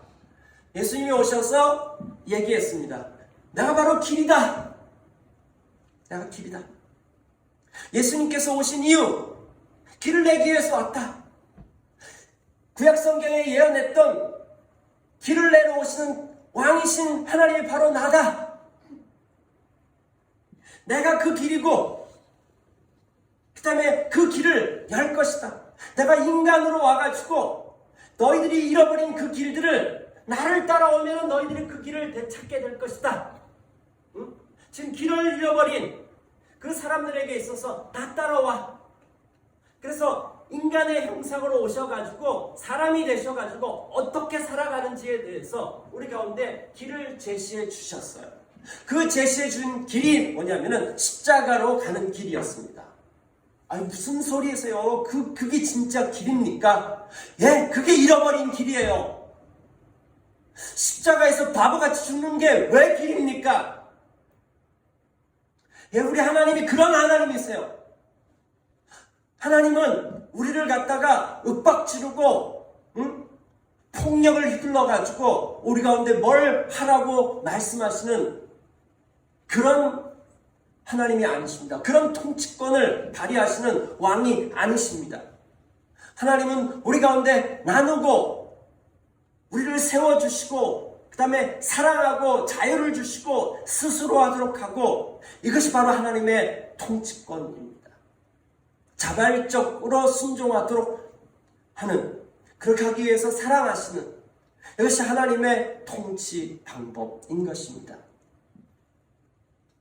예수님이 오셔서 얘기했습니다. 내가 바로 길이다. 내가 길이다. 예수님께서 오신 이유, 길을 내기 위해서 왔다. 구약성경에 예언했던 길을 내러 오시는 왕이신 하나님이 바로 나다. 내가 그 길이고 그 다음에 그 길을 열 것이다. 내가 인간으로 와가지고 너희들이 잃어버린 그 길들을 나를 따라오면 너희들이 그 길을 되찾게 될 것이다. 응? 지금 길을 잃어버린 그 사람들에게 있어서 다 따라와. 그래서 인간의 형상으로 오셔가지고 사람이 되셔가지고 어떻게 살아가는지에 대해서 우리 가운데 길을 제시해 주셨어요. 그 제시해 준 길이 뭐냐면은 십자가로 가는 길이었습니다. 아니 무슨 소리세요? 그게 진짜 길입니까? 예, 그게 잃어버린 길이에요. 십자가에서 바보같이 죽는 게 왜 길입니까? 예, 우리 하나님이 그런 하나님이세요. 하나님은 우리를 갖다가 윽박지르고 폭력을 휘둘러가지고 우리 가운데 뭘 하라고 말씀하시는 그런 하나님이 아니십니다. 그런 통치권을 발휘하시는 왕이 아니십니다. 하나님은 우리 가운데 나누고 우리를 세워주시고 그 다음에 사랑하고 자유를 주시고 스스로 하도록 하고 이것이 바로 하나님의 통치권입니다. 자발적으로 순종하도록 하는, 그렇게 하기 위해서 사랑하시는, 이것이 하나님의 통치 방법인 것입니다.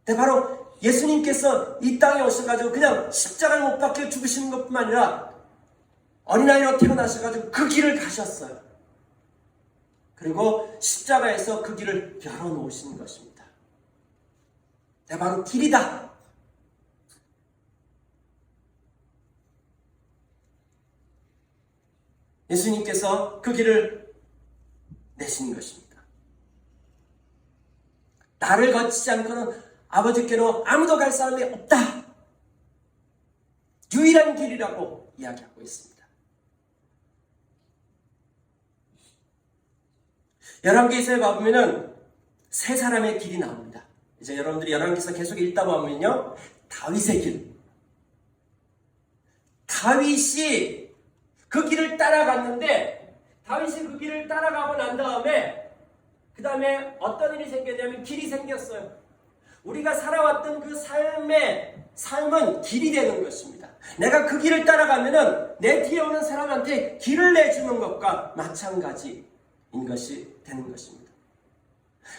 네, 바로 예수님께서 이 땅에 오셔가지고 그냥 십자가를 못 박혀 죽으시는 것뿐만 아니라 어린아이로 태어나셔가지고 그 길을 가셨어요. 그리고 십자가에서 그 길을 열어놓으신 것입니다. 네, 바로 길이다. 예수님께서 그 길을 내신 것입니다. 나를 거치지 않고는 아버지께로 아무도 갈 사람이 없다. 유일한 길이라고 이야기하고 있습니다. 열왕기서에 보면은 세 사람의 길이 나옵니다. 이제 여러분들이 열왕기서 계속 읽다 보면요, 다윗의 길. 다윗이 그 길을 따라갔는데 다윗이 그 길을 따라가고 난 다음에 그 다음에 어떤 일이 생겼냐면 길이 생겼어요. 우리가 살아왔던 그 삶은 길이 되는 것입니다. 내가 그 길을 따라가면은 내 뒤에 오는 사람한테 길을 내주는 것과 마찬가지인 것이 되는 것입니다.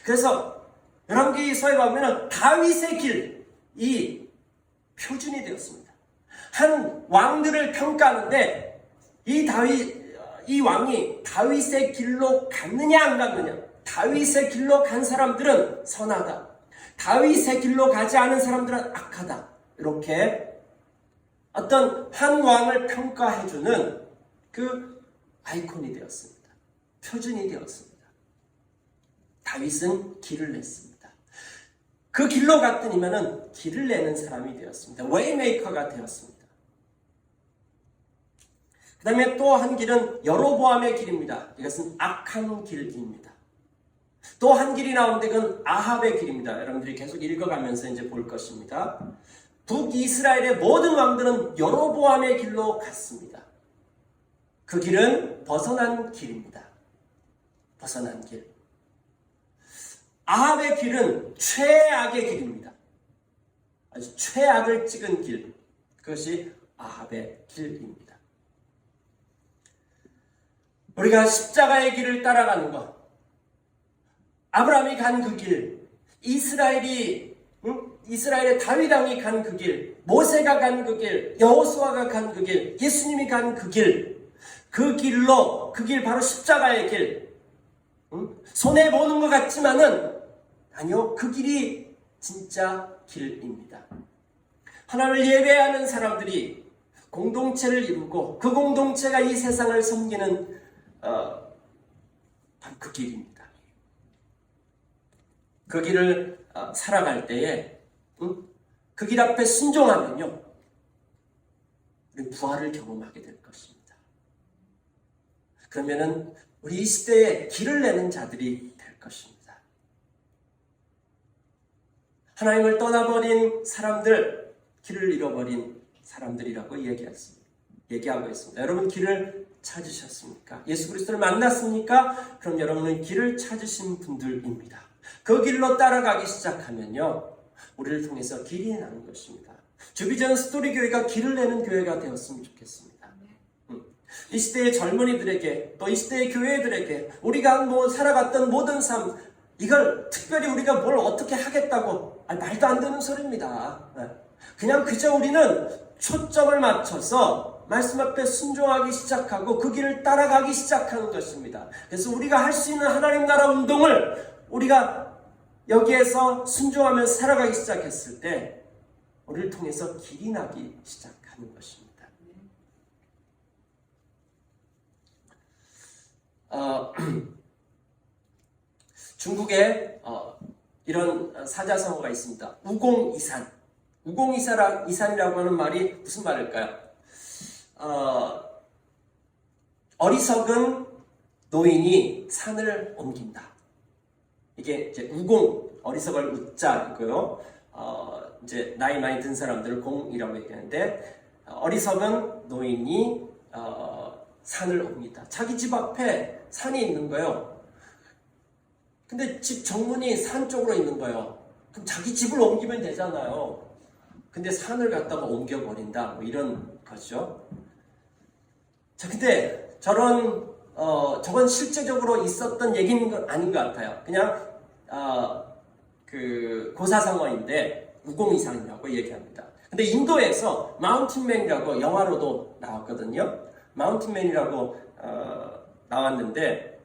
그래서 열왕기서에 보면은 다윗의 길이 표준이 되었습니다. 한 왕들을 평가하는데 이 왕이 다윗의 길로 갔느냐 안 갔느냐, 다윗의 길로 간 사람들은 선하다, 다윗의 길로 가지 않은 사람들은 악하다, 이렇게 어떤 한 왕을 평가해주는 그 아이콘이 되었습니다. 표준이 되었습니다. 다윗은 길을 냈습니다. 그 길로 갔더니만은 길을 내는 사람이 되었습니다. 웨이메이커가 되었습니다. 그 다음에 또 한 길은 여로보암의 길입니다. 이것은 악한 길입니다. 또 한 길이 나오는데 그건 아합의 길입니다. 여러분들이 계속 읽어가면서 이제 볼 것입니다. 북이스라엘의 모든 왕들은 여로보암의 길로 갔습니다. 그 길은 벗어난 길입니다. 벗어난 길. 아합의 길은 최악의 길입니다. 아주 최악을 찍은 길. 그것이 아합의 길입니다. 우리가 십자가의 길을 따라가는 것, 아브라함이 간 그 길, 이스라엘의 다윗 왕이 간 그 길, 모세가 간 그 길, 여호수아가 간 그 길, 예수님이 간 그 길, 그 길로, 그 길 바로 십자가의 길. 손해 보는 것 같지만은 아니요, 그 길이 진짜 길입니다. 하나님을 예배하는 사람들이 공동체를 이루고 그 공동체가 이 세상을 섬기는 바로 그 길입니다. 그 길을 살아갈 때에 그 길 앞에 순종하면요, 우리 부활을 경험하게 될 것입니다. 그러면은 우리 이 시대에 길을 내는 자들이 될 것입니다. 하나님을 떠나버린 사람들, 길을 잃어버린 사람들이라고 얘기하고 있습니다. 여러분 길을 찾으셨습니까? 예수 그리스도를 만났습니까? 그럼 여러분은 길을 찾으신 분들입니다. 그 길로 따라가기 시작하면요, 우리를 통해서 길이 나는 것입니다. 주비전 스토리 교회가 길을 내는 교회가 되었으면 좋겠습니다. 이 시대의 젊은이들에게, 또 이 시대의 교회들에게 우리가 살아갔던 모든 삶, 이걸 특별히 우리가 뭘 어떻게 하겠다고, 말도 안 되는 소리입니다. 그냥 그저 우리는 초점을 맞춰서 말씀 앞에 순종하기 시작하고 그 길을 따라가기 시작하는 것입니다. 그래서 우리가 할 수 있는 하나님 나라 운동을 우리가 여기에서 순종하며 살아가기 시작했을 때 우리를 통해서 길이 나기 시작하는 것입니다. 중국에 이런 사자성어가 있습니다. 우공이산. 우공이산이라고 하는 말이 무슨 말일까요? 어리석은 노인이 산을 옮긴다. 이게 이제 우공, 어리석을 우자이고요. 이제 나이 많이 든 사람들을 공이라고 얘기하는데, 어리석은 노인이 산을 옮긴다. 자기 집 앞에 산이 있는 거예요. 근데 집 정문이 산 쪽으로 있는 거예요. 그럼 자기 집을 옮기면 되잖아요. 근데 산을 갖다가 옮겨버린다. 뭐 이런 거죠. 자, 근데 저건 실제적으로 있었던 얘기는 건 아닌 것 같아요. 그냥, 고사성어인데, 우공이산이라고 얘기합니다. 근데 인도에서 마운틴맨이라고 영화로도 나왔거든요. 마운틴맨이라고, 나왔는데,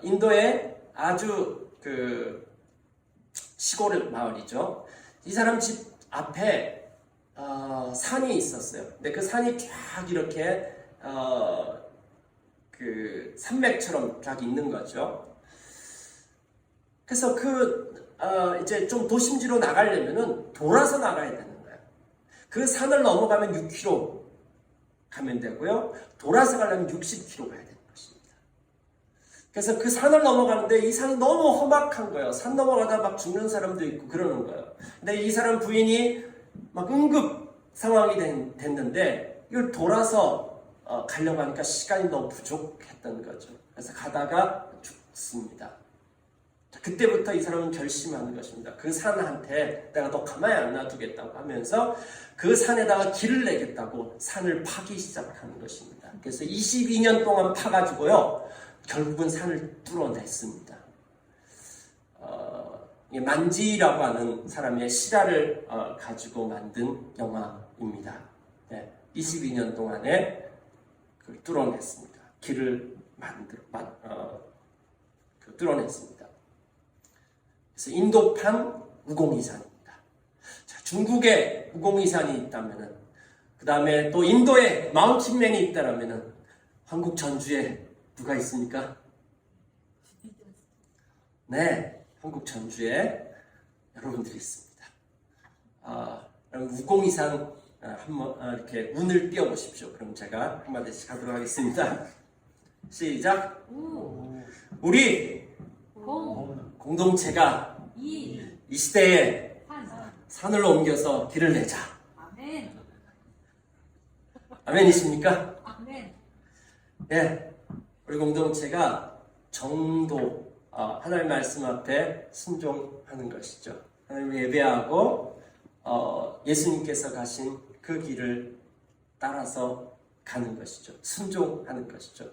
인도의 아주 시골 마을이죠. 이 사람 집 앞에 산이 있었어요. 근데 그 산이 쫙 이렇게 산맥처럼 쫙 있는 거죠. 그래서 이제 좀 도심지로 나가려면은 돌아서 나가야 되는 거예요. 그 산을 넘어가면 6km 가면 되고요. 돌아서 가려면 60km 가야 되는 것입니다. 그래서 그 산을 넘어가는데 이 산이 너무 험악한 거예요. 산 넘어가다 막 죽는 사람도 있고 그러는 거예요. 근데 이 사람 부인이 막 응급 상황이 됐는데 이걸 돌아서 가려고 하니까 시간이 너무 부족했던 거죠. 그래서 가다가 죽습니다. 그때부터 이 사람은 결심하는 것입니다. 그 산한테 내가 너 가만히 안 놔두겠다고 하면서 그 산에다가 길을 내겠다고 산을 파기 시작하는 것입니다. 그래서 22년 동안 파가지고요, 결국은 산을 뚫어냈습니다. 만지라고 하는 사람의 실화를 가지고 만든 영화입니다. 네, 22년 동안에 그걸 뚫어냈습니다. 길을 뚫어냈습니다. 그래서 인도판 우공이산입니다. 자, 중국에 우공이산이 있다면은, 그 다음에 또 인도에 마운틴맨이 있다면은, 한국 전주에 누가 있습니까? 네, 한국 전주에 여러분들이 있습니다. 여러분 우공이산 한번 이렇게 운을 띄워보십시오. 그럼 제가 한마디씩 하도록 하겠습니다. 시작. 우리 공동체가 이 시대에 산을 옮겨서 길을 내자. 아멘. 아멘이십니까? 아멘. 네, 우리 공동체가 정도, 하나님의 말씀 앞에 순종하는 것이죠. 하나님을 예배하고 예수님께서 가신 그 길을 따라서 가는 것이죠. 순종하는 것이죠.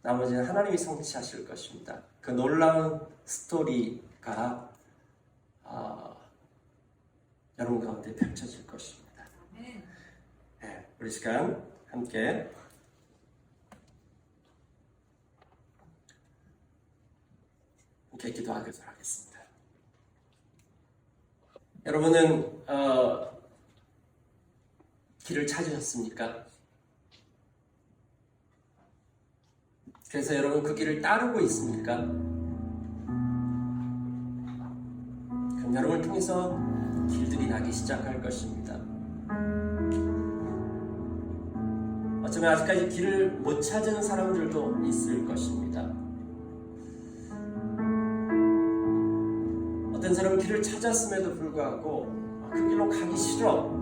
나머지는 하나님이 성취하실 것입니다. 그 놀라운 스토리가 여러분 가운데 펼쳐질 것입니다. 네, 우리 시간 함께 기도하도록 하겠습니다. 여러분은 길을 찾으셨습니까? 그래서 여러분 그 길을 따르고 있습니까? 그럼 여러분을 통해서 길들이 나기 시작할 것입니다. 어쩌면 아직까지 길을 못 찾은 사람들도 있을 것입니다. 어떤 사람은 길을 찾았음에도 불구하고 그 길로 가기 싫어.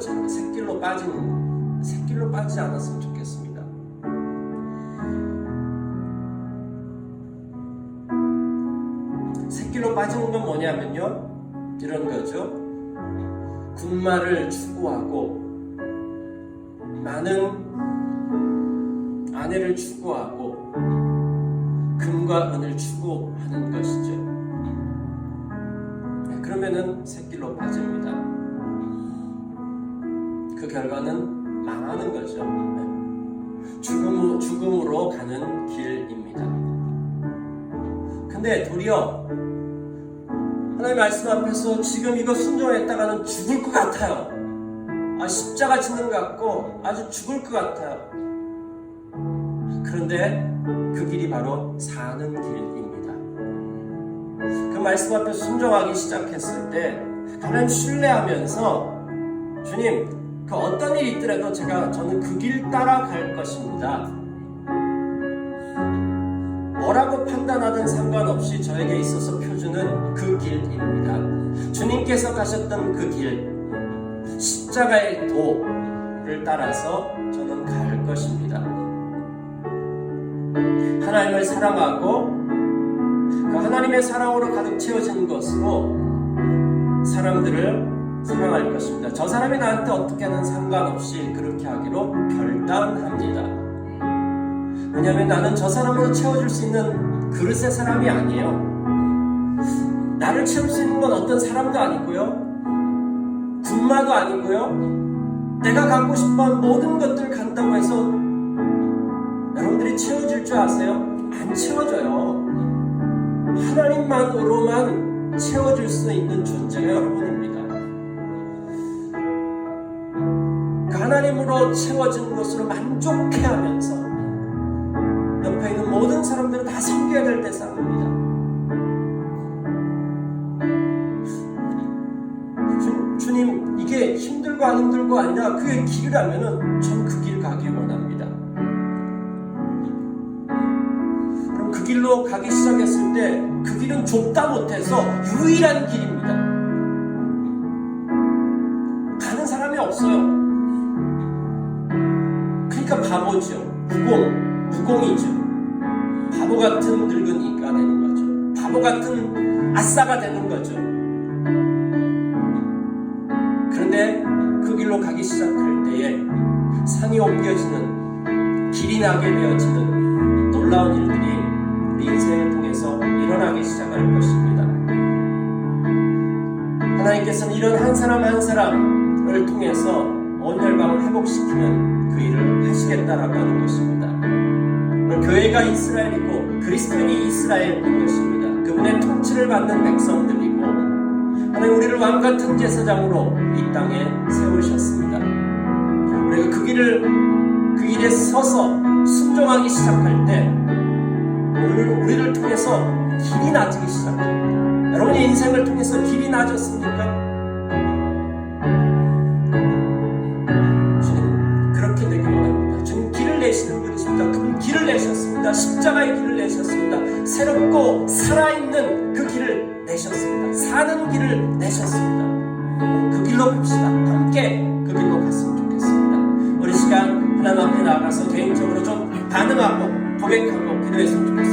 자꾸 샛길로 빠지지 않았으면 좋겠습니다. 샛길로 빠지는 건 뭐냐면요, 이런 거죠. 군마를 추구하고 많은 아내를 추구하고 금과 은을 추구하는 것이죠. 그러면은 샛길로 빠집니다. 그 결과는 망하는 거죠. 죽음으로 가는 길입니다. 근데 도리어 하나님의 말씀 앞에서 지금 이거 순종했다가는 죽을 것 같아요. 십자가 짓는 것 같고 아주 죽을 것 같아요. 그런데 그 길이 바로 사는 길입니다. 그 말씀 앞에 순종하기 시작했을 때 하나님 신뢰하면서 주님, 그 어떤 일이 있더라도 저는 그 길 따라갈 것입니다. 뭐라고 판단하든 상관없이 저에게 있어서 표준은 그 길입니다. 주님께서 가셨던 그 길, 십자가의 도를 따라서 저는 갈 것입니다. 하나님을 사랑하고 그 하나님의 사랑으로 가득 채워진 것으로 사람들을 사랑할 것입니다. 저 사람이 나한테 어떻게 하는 상관없이 그렇게 하기로 결단합니다. 왜냐하면 나는 저 사람으로 채워줄 수 있는 그릇의 사람이 아니에요. 나를 채울 수 있는 건 어떤 사람도 아니고요, 군마도 아니고요, 내가 갖고 싶어한 모든 것들 간다고 해서 여러분들이 채워줄 줄 아세요? 안 채워져요. 하나님만으로만 채워줄 수 있는 존재가 여러분입니다. 그 하나님으로 채워진 것으로 만족해하면서 옆에 있는 모든 사람들은 다 섬겨야 될 대상입니다. 주님, 이게 힘들고 안 힘들고 아니라 그게 길이라면은 전 그 길 가기 원합니다. 그럼 그 길로 가기 시작했을 때 그 길은 좁다 못해서 유일한 길입니다. 가는 사람이 없어요. 그러니까 바보죠. 무공이죠. 바보 같은 늙은이가 되는 거죠. 바보 같은 아싸가 되는 거죠. 그런데 그 길로 가기 시작할 때에 산이 옮겨지는, 길이 나게 되어지는 놀라운 일들이 우리 인생을 통해서 일어나기 시작할 것입니다. 하나님께서는 이런 한 사람 한 사람을 통해서 온 열방을 회복시키는 그 일을 하시겠다라고 하는 것입니다. 교회가 이스라엘이고 그리스도인이 이스라엘인 것입니다. 그분의 통치를 받는 백성들이고 하나님 우리를 왕같은 제사장으로 이 땅에 세우셨습니다. 우리가 그 길에 서서 순종하기 시작할 때 우리를 통해서 길이 나아지기 시작합니다. 여러분의 인생을 통해서 길이 나아졌습니까? 주님, 그렇게 되길 원합니다. 주님, 길을 내시는 분이십니다. 그분 길을 내셨습니다. 십자가의 길을 내셨습니다. 새롭고 살아있는 그 길을 내셨습니다. 사는 길을 내셨습니다. 그 길로 갑시다. 함께 그 길로 갔으면 좋겠습니다. 우리 시간 하나님 앞에 나가서 개인적으로 좀 반응하고 고백하고 기도했으면 좋겠습니다.